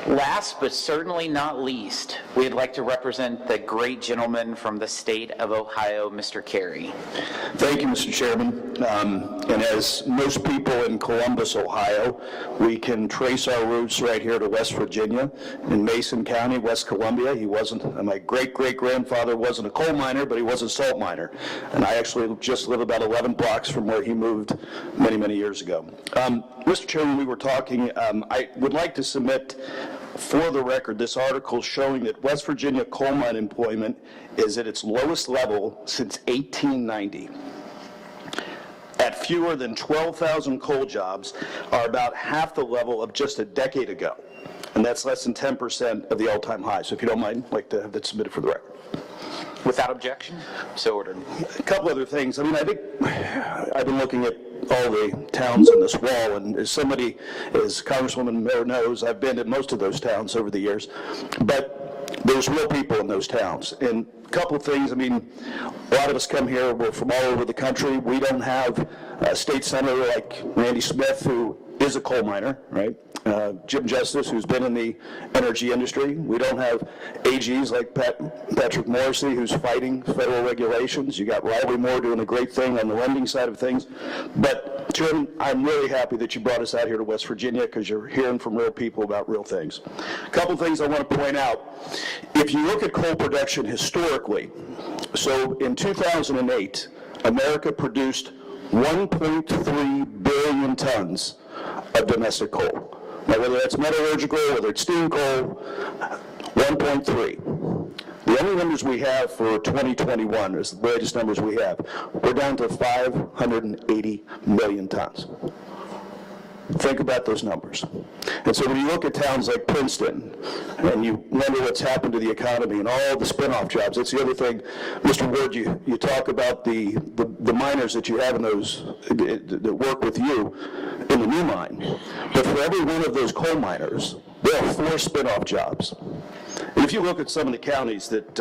Last but certainly not least, we'd like to represent the great gentleman from the state of Ohio, Mr. Carey. Thank you, Mr. Chairman. And as most people in Columbus, Ohio, we can trace our roots right here to West Virginia, in Mason County, West Columbia. He wasn't, my great-great-grandfather wasn't a coal miner, but he was a salt miner. And I actually just live about 11 blocks from where he moved many, many years ago. Mr. Chairman, we were talking, I would like to submit for the record this article showing that West Virginia coal mine employment is at its lowest level since 1890. At fewer than 12,000 coal jobs are about half the level of just a decade ago. And that's less than 10% of the all-time high. So if you don't mind, I'd like to have that submitted for the record. Without objection, so ordered. A couple other things. I mean, I think I've been looking at all the towns on this wall, and as somebody, as Congresswoman Mayor knows, I've been in most of those towns over the years, but there's real people in those towns. And a couple of things, I mean, a lot of us come here, we're from all over the country. We don't have a state senator like Randy Smith, who is a coal miner, right? Jim Justice, who's been in the energy industry. We don't have AGs like Patrick Morrissey, who's fighting federal regulations. You got Riley Moore doing a great thing on the lending side of things. But, Jim, I'm really happy that you brought us out here to West Virginia because you're hearing from real people about real things. A couple things I want to point out. If you look at coal production historically, so in 2008, America produced 1.3 billion tons of domestic coal. Now, whether that's metallurgical, whether it's steam coal, 1.3. The only numbers we have for 2021 is the latest numbers we have. We're down to 580 million tons. Think about those numbers. And so when you look at towns like Princeton, and you wonder what's happened to the economy and all the spin-off jobs, that's the other thing, Mr. Wood, you talk about the miners that you have in those, that work with you in the new mine. But for every one of those coal miners, there are 4 spin-off jobs. And if you look at some of the counties that,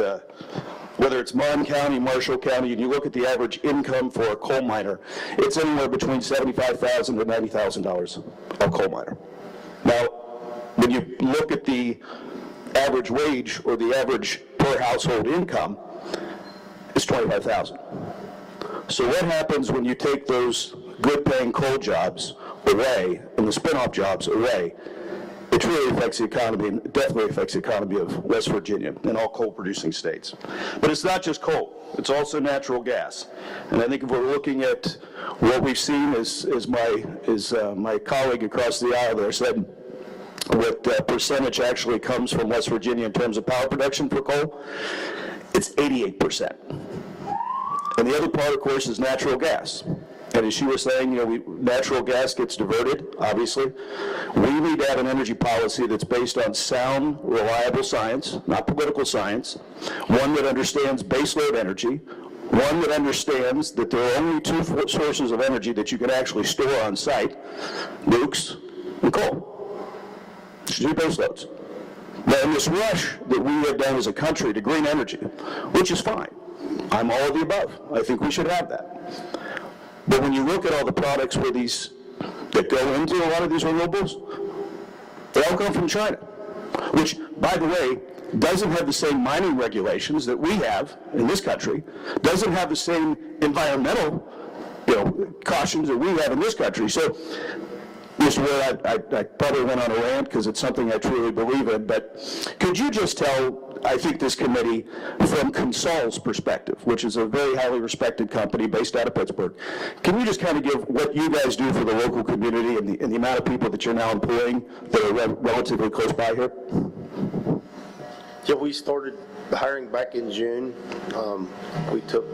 whether it's Mon County, Marshall County, and you look at the average income for a coal miner, it's anywhere between $75,000 to $90,000 a coal miner. Now, when you look at the average wage or the average per household income, it's $25,000. So what happens when you take those good-paying coal jobs away and the spin-off jobs away? It really affects the economy, and it definitely affects the economy of West Virginia and all coal-producing states. But it's not just coal; it's also natural gas. And I think if we're looking at what we've seen, as my colleague across the aisle there said, what percentage actually comes from West Virginia in terms of power production for coal, it's 88%. And the other part, of course, is natural gas. And as she was saying, you know, natural gas gets diverted, obviously. We need to have an energy policy that's based on sound, reliable science, not political science, one that understands baseload energy, one that understands that there are only 2 sources of energy that you can actually store on site, nukes and coal. It's 2 baseloads. Now, in this rush that we have done as a country to green energy, which is fine, I'm all of the above. I think we should have that. But when you look at all the products where that go into a lot of these renewables, they all come from China, which, by the way, doesn't have the same mining regulations that we have in this country, doesn't have the same environmental, cautions that we have in this country. So, Mr. Wood, I probably went on a rant because it's something I truly believe in, but could you just tell, I think, this committee from Consol's perspective, which is a very highly respected company based out of Pittsburgh, can you just kind of give what you guys do for the local community and the amount of people that you're now employing that are relatively close by here? Yeah, we started hiring back in June. We took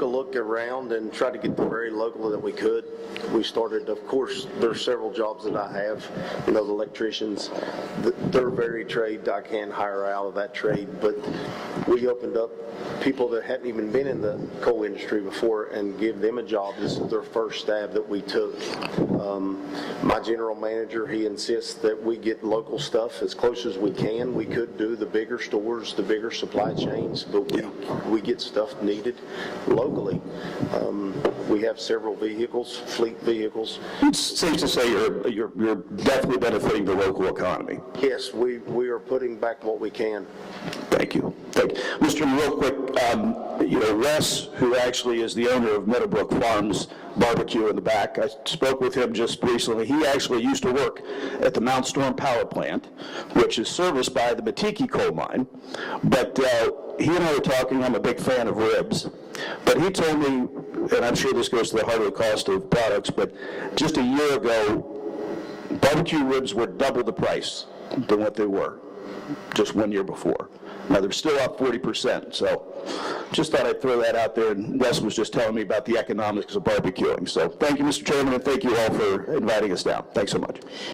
a look around and tried to get the very local that we could. We started, of course, there's several jobs that I have. The electricians, they're very trade. I can't hire out of that trade, but we opened up people that hadn't even been in the coal industry before and give them a job. This is their first stab that we took. My general manager, he insists that we get local stuff as close as we can. We could do the bigger stores, the bigger supply chains, but we get stuff needed locally. We have several vehicles, fleet vehicles. It's safe to say you're definitely benefiting the local economy. Yes, we are putting back what we can. Thank you. Thank you. Mr. Chairman, real quick, Wes, who actually is the owner of Meadowbrook Farms Barbecue in the back, I spoke with him just recently. He actually used to work at the Mount Storm Power Plant, which is serviced by the Matiki coal mine. But he and I were talking, I'm a big fan of ribs, but he told me, and I'm sure this goes to the heart of the cost of products, but just a year ago, barbecue ribs were double the price than what they were just 1 year before. Now, they're still up 40%, so just thought I'd throw that out there, and Wes was just telling me about the economics of barbecuing. So thank you, Mr. Chairman, and thank you all for inviting us down. Thanks so much.